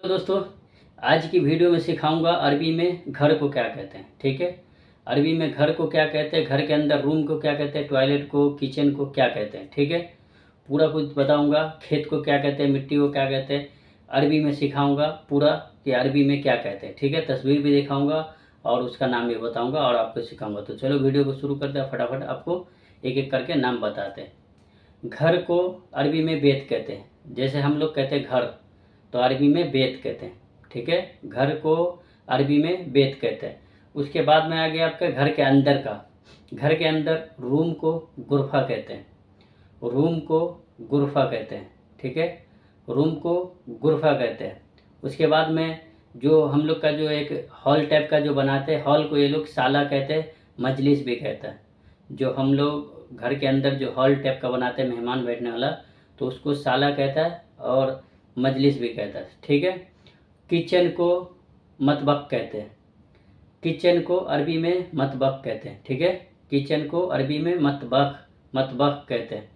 तो दोस्तों, आज की वीडियो में सिखाऊंगा अरबी में घर को क्या कहते हैं। ठीक है, अरबी में घर को क्या कहते हैं, घर के अंदर रूम को क्या कहते हैं, टॉयलेट को, किचन को क्या कहते हैं। ठीक है, पूरा कुछ बताऊंगा। खेत को क्या कहते हैं, मिट्टी को क्या कहते हैं, अरबी में सिखाऊंगा पूरा कि अरबी में क्या कहते हैं। ठीक है, तस्वीर भी दिखाऊंगा और उसका नाम भी बताऊंगा और आपको सिखाऊंगा। तो चलो वीडियो को शुरू करते हैं, फटाफट आपको एक एक करके नाम बताते हैं। घर को अरबी में बेत कहते हैं। जैसे हम लोग कहते हैं घर, तो अरबी में बेत कहते हैं। ठीक है, घर को अरबी में बेत कहते हैं। उसके बाद में आ गया आपके घर के अंदर का। घर के अंदर रूम को गुरफा कहते हैं। रूम को गुरफा कहते हैं। ठीक है, रूम को गुरफा कहते हैं। उसके बाद में जो हम लोग का जो एक हॉल टाइप का जो बनाते हैं, हॉल को ये लोग साला कहते हैं, मजलिस भी कहता है। जो हम लोग घर के अंदर जो हॉल टाइप का बनाते हैं मेहमान बैठने वाला, तो उसको साला कहता है और मजलिस भी कहता है। ठीक है, किचन को मतबख कहते हैं। किचन को अरबी में मतबख कहते हैं। ठीक है, किचन को अरबी में मतबख कहते हैं।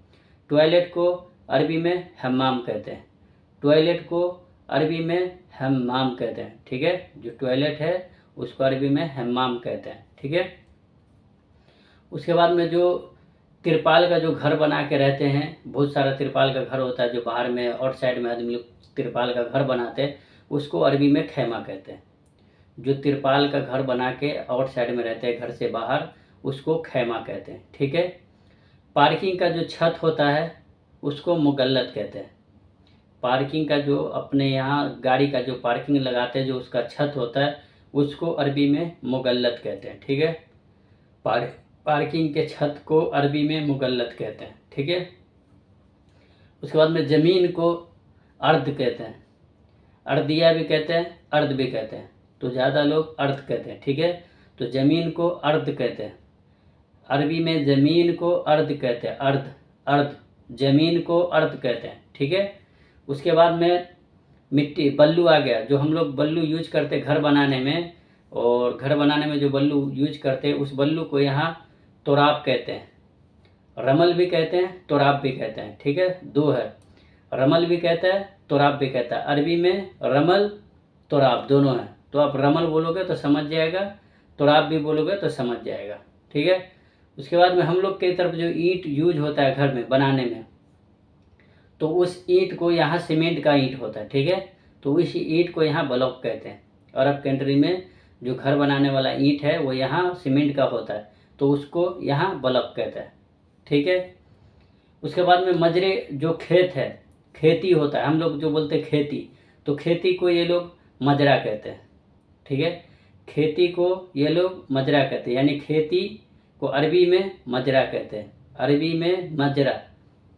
टॉयलेट को अरबी में हम्माम कहते हैं। टॉयलेट को अरबी में हम्माम कहते हैं। ठीक है, जो टॉयलेट है उसको अरबी में हम्माम कहते हैं। ठीक है, उसके बाद में जो तिरपाल का जो घर बना के रहते हैं, बहुत सारा तिरपाल का घर होता है जो बाहर में आउट साइड में आदमी लोग तिरपाल का घर बनाते हैं, उसको अरबी में खैमा कहते हैं। जो तिरपाल का घर बना के आउट साइड में रहते हैं घर से बाहर, उसको खैमा कहते हैं। ठीक है, पार्किंग का जो छत होता है उसको मुगल्लत कहते हैं। पार्किंग का जो अपने यहाँ गाड़ी का जो पार्किंग लगाते हैं, जो उसका छत होता है, उसको अरबी में मुगल्लत कहते हैं। ठीक है, पार्किंग के छत को अरबी में मुगल्लत कहते हैं। ठीक है, उसके बाद में ज़मीन को अर्द कहते हैं। अर्दिया भी कहते हैं, अर्द भी कहते हैं, तो ज़्यादा लोग अर्द कहते हैं। ठीक है, तो ज़मीन को अर्द कहते हैं। अरबी में ज़मीन को अर्द कहते हैं। अर्द अर्द ज़मीन को अर्द कहते हैं। ठीक है, उसके बाद में मिट्टी बल्लू आ गया। जो हम लोग बल्लू यूज करते घर बनाने में, और घर बनाने में जो बल्लू यूज करते हैं, उस बल्लू को यहाँ तोराब कहते हैं। रमल भी कहते हैं, तोराब भी कहते हैं। ठीक है, दो है, रमल भी कहता है, तोराब भी कहता है। अरबी में रमल तोराब दोनों है, तो आप रमल बोलोगे तो समझ जाएगा, तोराब भी बोलोगे तो समझ जाएगा। ठीक है, उसके बाद में हम लोग की तरफ जो ईंट यूज होता है घर में बनाने में, तो उस ईंट को यहाँ सीमेंट का ईंट होता है। ठीक है, तो उस ईंट को यहाँ ब्लॉक कहते हैं। अरब कंट्री में जो घर बनाने वाला ईंट है वो यहाँ सीमेंट का होता है, तो उसको यहाँ ब्लॉक कहते हैं। ठीक है, उसके बाद में मजरे जो खेत है, खेती होता है, हम लोग जो बोलते हैं खेती, तो खेती को ये लोग मजरा कहते हैं। ठीक है, खेती को ये लोग मजरा कहते हैं, यानी खेती को अरबी में मजरा कहते हैं। अरबी में मजरा,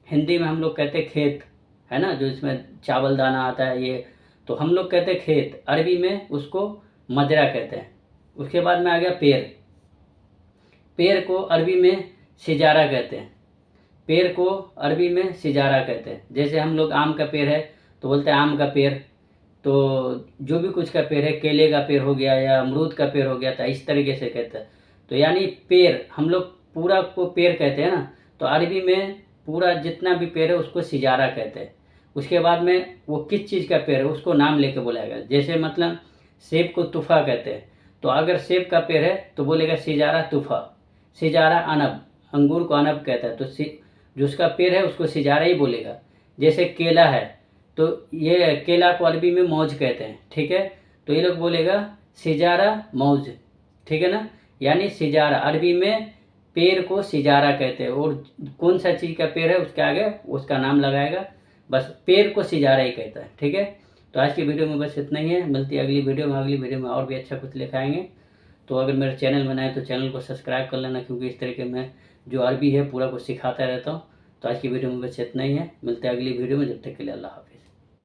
हिंदी में हम लोग कहते हैं खेत, है ना, जो इसमें चावल दाना आता है ये, तो हम लोग कहते हैं खेत, अरबी में उसको मजरा कहते हैं। उसके बाद में आ गया पेड़। पेड़ को अरबी में सिजारा कहते हैं। पेड़ को अरबी में सिजारा कहते हैं। जैसे हम लोग आम का पेड़ है तो बोलते हैं आम का पेड़, तो जो भी कुछ का पेड़ है, केले का पेड़ हो गया या अमरूद का पेड़ हो गया, तो इस तरीके से कहते हैं। तो यानी पेड़, हम लोग पूरा को पेड़ कहते हैं ना, तो अरबी में पूरा जितना भी पेड़ है उसको सिजारा कहते हैं। उसके बाद में वो किस चीज़ का पेड़ है उसको नाम लेके बुलाएगा। जैसे मतलब सेब को तुफ़ा कहते हैं, तो अगर सेब का पेड़ है तो बोलेगा सिजारा तुफ़ा। सिजारा अनब, अंगूर को अनब कहता है, तो जो उसका पेड़ है उसको सिजारा ही बोलेगा। जैसे केला है, तो ये केला को अरबी में मौज कहते हैं। ठीक है, तो ये लोग बोलेगा सिजारा मौज। ठीक है ना, यानी सिजारा, अरबी में पेड़ को सिजारा कहते हैं, और कौन सा चीज़ का पेड़ है उसके आगे उसका नाम लगाएगा, बस पेड़ को सिजारा ही कहता है। ठीक है, तो आज की वीडियो में बस इतना ही है। मिलती है अगली वीडियो में। अगली वीडियो में और भी अच्छा कुछ लिखाएंगे। तो अगर मेरा चैनल बनाए तो चैनल को सब्सक्राइब कर लेना, क्योंकि इस तरीके में जो अरबी है पूरा कुछ सिखाता रहता हूँ। तो आज की वीडियो में बस इतना ही है। मिलते हैं अगली वीडियो में, जब तक के लिए अल्लाह हाफ़िज़।